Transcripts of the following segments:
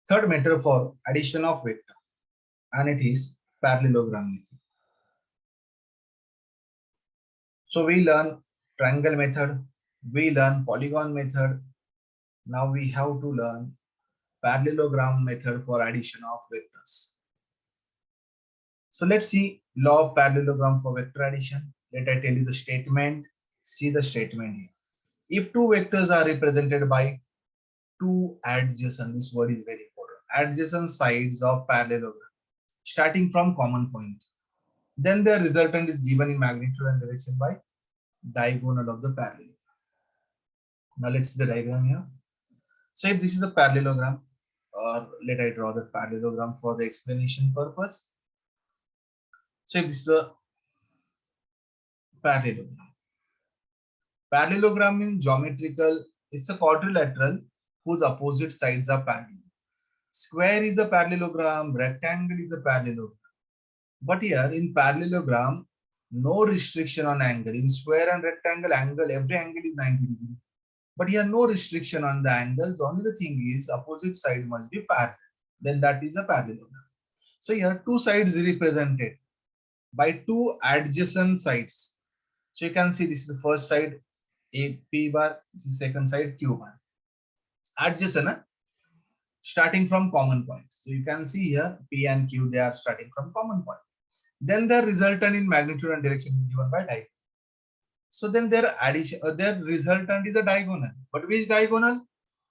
Third method for addition of vector, and it is parallelogram method. So we learn triangle method, we learn polygon method. Now we have to learn parallelogram method for addition of vectors. So let's see law of parallelogram for vector addition. Let I tell you the statement. See the statement here. If two vectors are represented by two adjacent, this word is very important, adjacent sides of parallelogram starting from common point, then the resultant is given in magnitude and direction by diagonal of the parallelogram. Now let's see the diagram here. So if this is a parallelogram, or let I draw the parallelogram for the explanation purpose. So if this is a parallelogram, parallelogram means geometrical, it's a quadrilateral whose opposite sides are parallel. Square is a parallelogram, rectangle is a parallelogram. But here in parallelogram, no restriction on angle. In square and rectangle angle, every angle is 90 degrees. But here no restriction on the angles. Only the thing is opposite side must be parallel. Then that is a parallelogram. So here two sides represented by two adjacent sides. So you can see this is the first side A P bar, this is second side Q bar. Adjacent, starting from common point. So you can see here P and Q, they are starting from common point. Then the resultant in magnitude and direction is given by diagonal. So then their addition, their resultant is a diagonal. But which diagonal?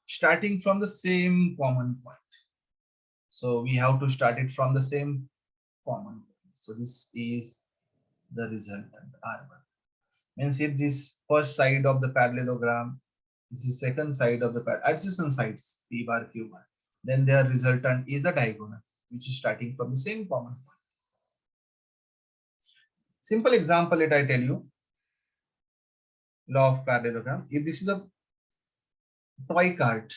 Starting from the same common point. So we have to start it from the same common point. So this is the resultant R1. Means if this first side of the parallelogram, this is second side of the adjacent sides P bar Q bar, then their resultant is a diagonal which is starting from the same common point. Simple example, let I tell you. Law of parallelogram. If this is a toy cart,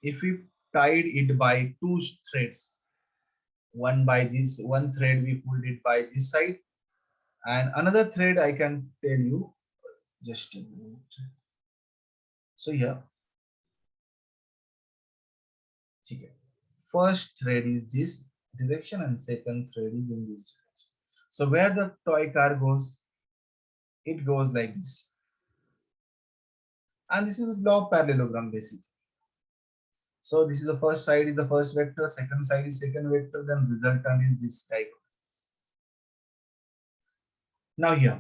if we tied it by two threads, one by this, one thread we pulled it by this side, and another thread I can tell you, just a minute. So here, first thread is this direction and second thread is in this direction. So where the toy car goes, it goes like this. And this is law of parallelogram basically. So this is the first side is the first vector, second side is second vector, then resultant is this diagonal. Now here,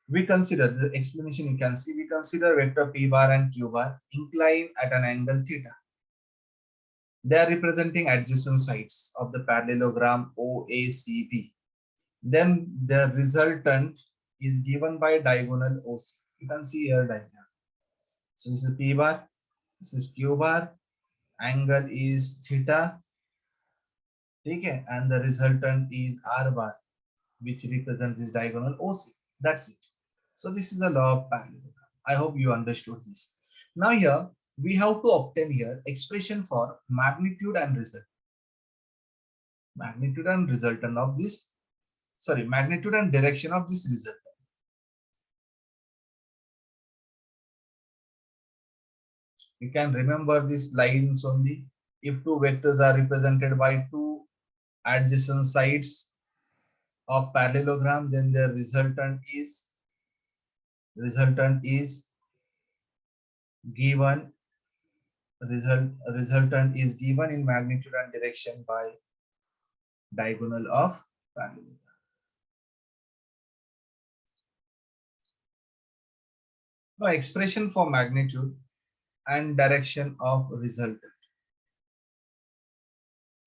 we consider the explanation you can see, we consider vector P bar and Q bar inclined at an angle theta. They are representing adjacent sides of the parallelogram OACB. Then the resultant is given by diagonal OC. You can see here diagram. So this is P bar, this is Q bar, angle is theta, okay, and the resultant is R bar, which represents this diagonal OC. That's it. So this is the law of parallelogram. I hope you understood this. Now here we have to obtain here expression for magnitude and result. Magnitude and resultant of this, sorry, magnitude and direction of this result. You can remember these lines only. If two vectors are represented by two adjacent sides of parallelogram, then the resultant is given resultant is given in magnitude and direction by diagonal of parallelogram. Now expression for magnitude and direction of resultant.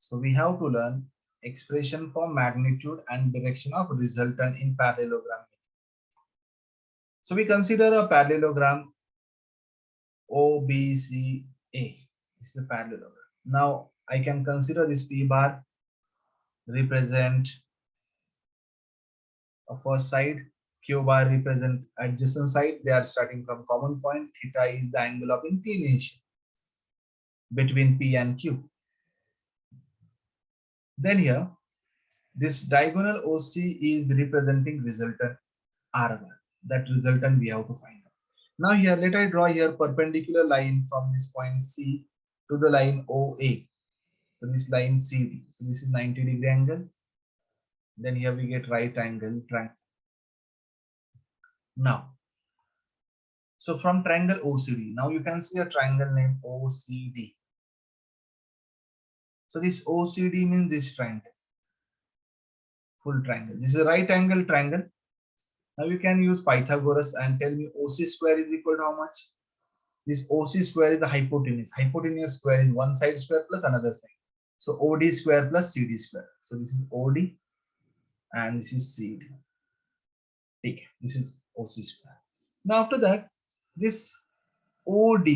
So we have to learn expression for magnitude and direction of resultant in parallelogram. So we consider a parallelogram OBCA. This is a parallelogram. Now I can consider this P bar represent a first side, Q bar represent adjacent side. They are starting from common point. Theta is the angle of inclination between P and Q. Then here, this diagonal OC is representing resultant R1. That resultant we have to find out. Now here, let I draw here perpendicular line from this point C to the line OA. So this line CD. So this is 90-degree angle. Then here we get right angle triangle. Now, so from triangle OCD, now you can see a triangle named OCD. So this OCD means this triangle, full triangle. This is a right angle triangle. Now you can use Pythagoras and tell me OC square is equal to how much? This OC square is the hypotenuse. Hypotenuse square is one side square plus another side. So OD square plus CD square. So this is OD and this is CD. Okay, this is OC square. Now after that, this OD,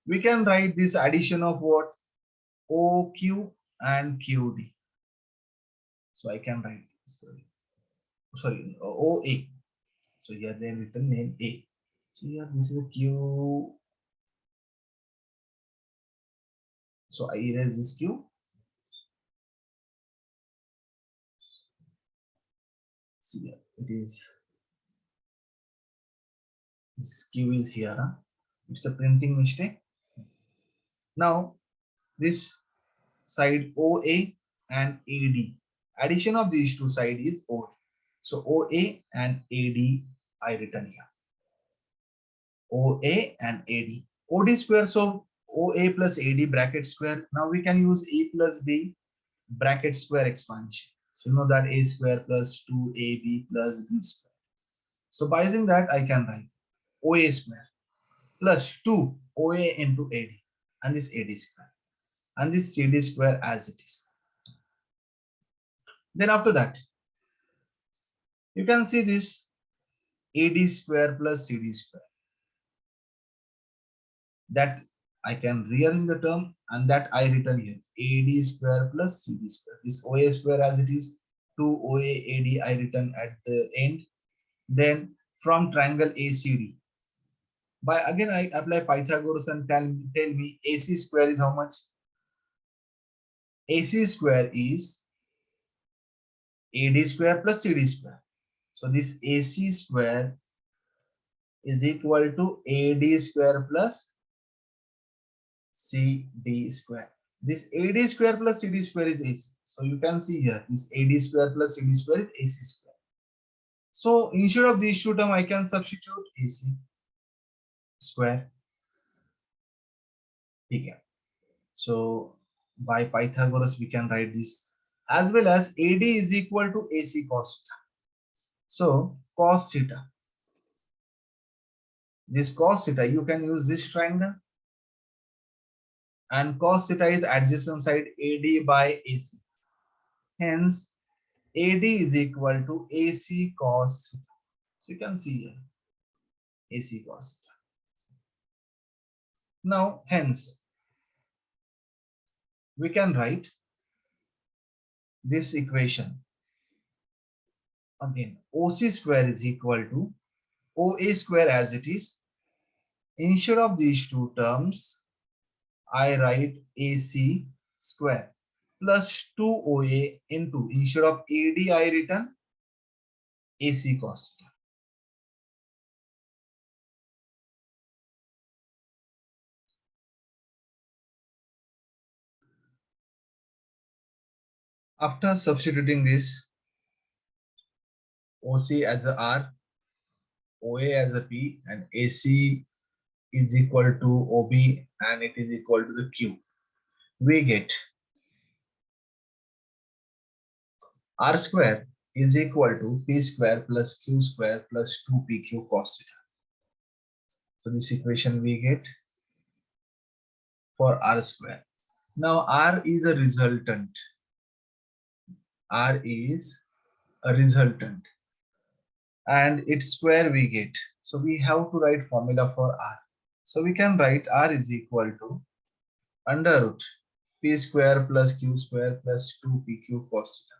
we can write this addition of what? OQ and QD. So I can write, sorry, OA. So here they written name A. So here this is a Q. So I erase this Q. See here, it is, this Q is here. Huh? It's a printing mistake. Now this side OA and AD. Addition of these two sides is OD. So OA and AD I written here. OA and AD. OD square, so OA plus AD bracket square. Now we can use A plus B bracket square expansion. So you know that A square plus 2AB plus B square. So by using that I can write OA square plus 2 OA into AD and this AD square and this CD square as it is. Then after that, you can see this AD square plus CD square. That I can rearrange the term and that I written here AD square plus CD square. This OA square as it is, 2 OA AD I written at the end. Then from triangle ACD, by again I apply Pythagoras and tell me AC square is how much? AC square is AD square plus CD square. So this AC square is equal to AD square plus CD square. This AD square plus CD square is AC. So you can see here this AD square plus CD square is AC square. So instead of these two terms, I can substitute AC square. Okay. So by Pythagoras we can write this as well as AD is equal to AC cos theta. So cos theta. This cos theta, you can use this triangle and cos theta is adjacent side AD by AC. Hence AD is equal to AC cos theta. So you can see here AC cos theta. Now hence we can write this equation again. OC square is equal to OA square as it is. Instead of these two terms, I write AC square plus 2OA into, instead of AD I written AC cos theta. After substituting this OC as a R, OA as a P and AC is equal to OB and it is equal to the Q, we get R square is equal to P square plus Q square plus 2PQ cos theta. So this equation we get for R square. Now R is a resultant. R is a resultant and its square we get. So we have to write formula for R. So we can write R is equal to under root P square plus Q square plus 2PQ cos theta.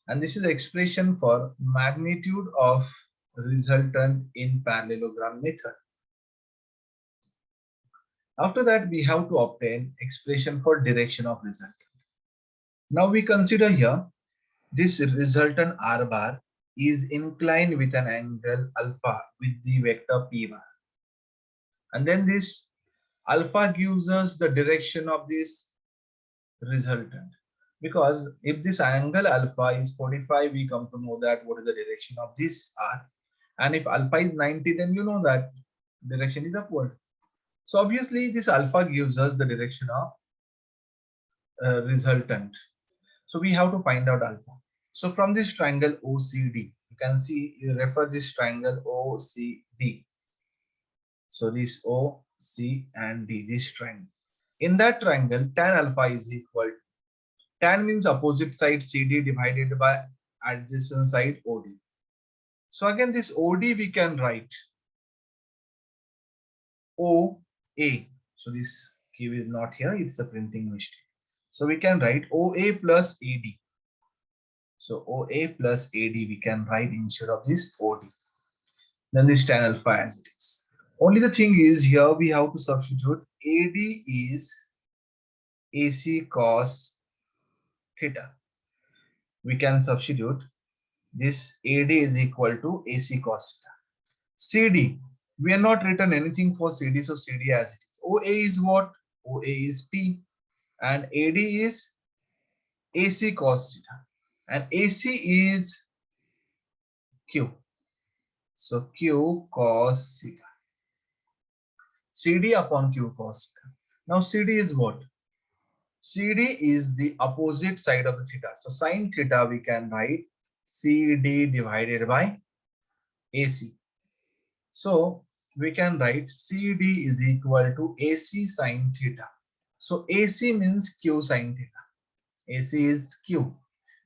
And this is the expression for magnitude of resultant in parallelogram method. After that, we have to obtain expression for direction of resultant. Now we consider here this resultant R bar is inclined with an angle alpha with the vector P bar. And then this alpha gives us the direction of this resultant. Because if this angle alpha is 45, we come to know that what is the direction of this arc. And if alpha is 90, then you know that direction is upward. So obviously this alpha gives us the direction of resultant. So we have to find out alpha. So from this triangle OCD, you can see, you refer this triangle OCD. So this O, C and D, this triangle. In that triangle, tan alpha is equal. Tan means opposite side CD divided by adjacent side OD. So again this OD we can write OA. So this Q is not here, it's a printing mistake. So we can write OA plus AD. So OA plus AD we can write instead of this OD. Then this tan alpha as it is. Only the thing is here we have to substitute AD is AC cos theta. We can substitute this AD is equal to AC cos theta. CD, we are not written anything for CD, so CD as it is. OA is what? OA is P and AD is AC cos theta and AC is Q. So Q cos theta. CD upon Q cos theta. Now CD is what? CD is the opposite side of the theta. So sin theta we can write CD divided by AC. So we can write CD is equal to AC sin theta. So AC means Q sin theta. AC is Q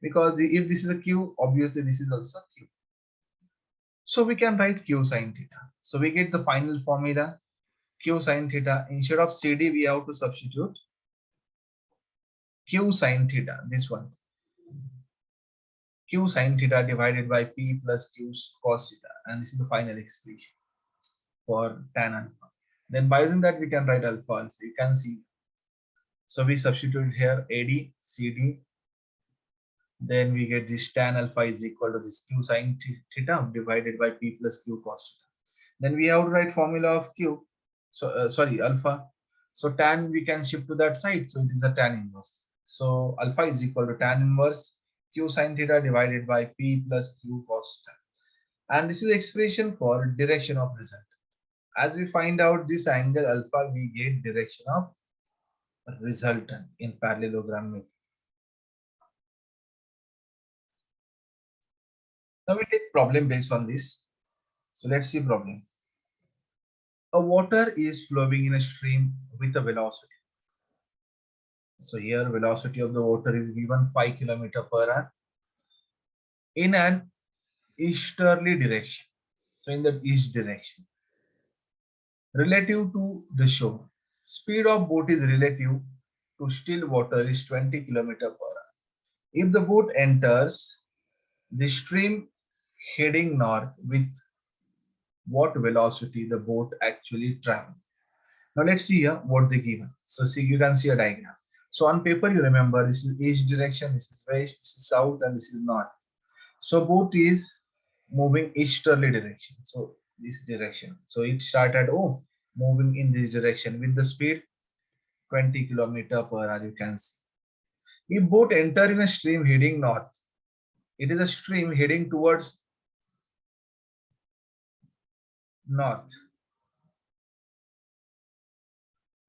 because if this is a Q, obviously this is also Q. So we can write Q sin theta. So we get the final formula Q sin theta. Instead of CD, we have to substitute Q sin theta. This one. Q sin theta divided by P plus Q cos theta. And this is the final expression for tan alpha. Then by using that, we can write alpha also. You can see. So we substitute here AD, CD. Then we get this tan alpha is equal to this Q sin theta divided by P plus Q cos theta. Then we have to write formula of Q. So sorry, alpha. So tan we can shift to that side. So it is a tan inverse. So alpha is equal to tan inverse Q sin theta divided by P plus Q cos theta. And this is the expression for direction of result. As we find out this angle alpha, we get direction of resultant in parallelogram method. Now we take problem based on this. So let's see problem. A water is flowing in a stream with a velocity. So here velocity of the water is given 5 km/h in an easterly direction. So in the east direction. Relative to the shore. Speed of boat is relative to still water is 20 km/h. If the boat enters the stream heading north, with what velocity the boat actually travel. Now let's see here what they given. So see, you can see a diagram. So on paper, you remember this is east direction, this is west, this is south, and this is north. So boat is moving easterly direction. So this direction. So it started moving in this direction with the speed 20 km/h. You can see. If boat enter in a stream heading north, it is a stream heading towards north.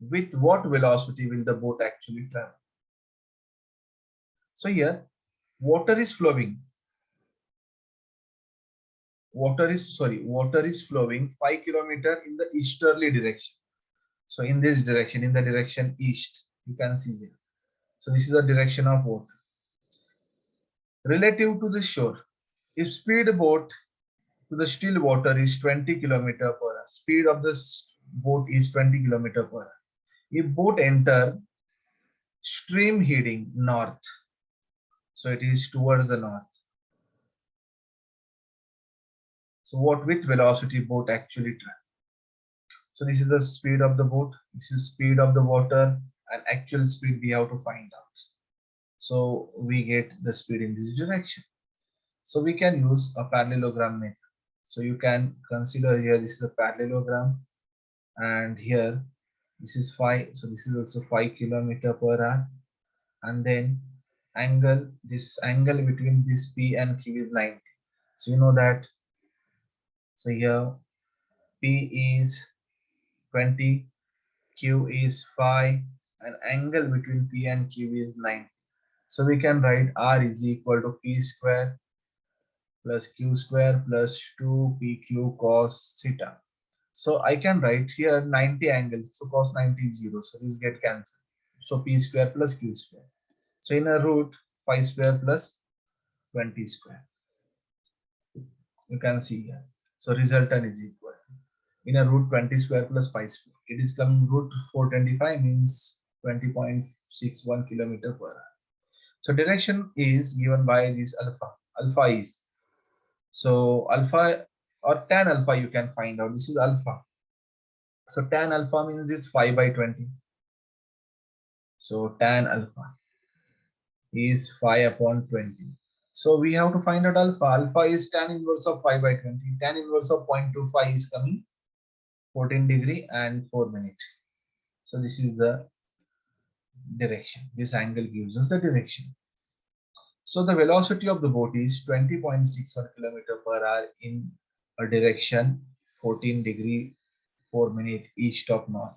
With what velocity will the boat actually travel? So here, water is flowing. Water is flowing 5 km in the easterly direction. So in this direction, in the direction east, you can see here. So this is the direction of water. Relative to the shore, if speed boat to the still water is 20 km/h, speed of the boat is 20 km/h. If boat enter stream heading north, so it is towards the north. So what with velocity boat actually travel? So this is the speed of the boat, this is speed of the water, and actual speed we have to find out. So we get the speed in this direction. So we can use a parallelogram method. So you can consider here this is a parallelogram, and here this is 5. So this is also 5 km/h. and then angle, this angle between this P and Q is 90. So you know that. So here P is 20, Q is 5, and angle between P and Q is 90. So we can write R is equal to P square plus Q square plus 2PQ cos theta. So I can write here 90 angles. So cos 90 is 0. So these get cancelled. So P square plus Q square. So in a root 5 square plus 20 square. You can see here. So resultant is equal. In a root 20 square plus 5 square. It is coming root 425 means 20.61 kilometer per hour. So direction is given by this alpha. Alpha is, so alpha or tan alpha you can find out. This is alpha. So tan alpha means this 5 by 20. So tan alpha is 5 upon 20. So we have to find out alpha. Alpha is tan inverse of 5 by 20. Tan inverse of 0.25 is coming 14 degree and 4 minutes. So this is the direction. This angle gives us the direction. So the velocity of the boat is 20.61 kilometer per hour in a direction 14 degree 4 minute east of north.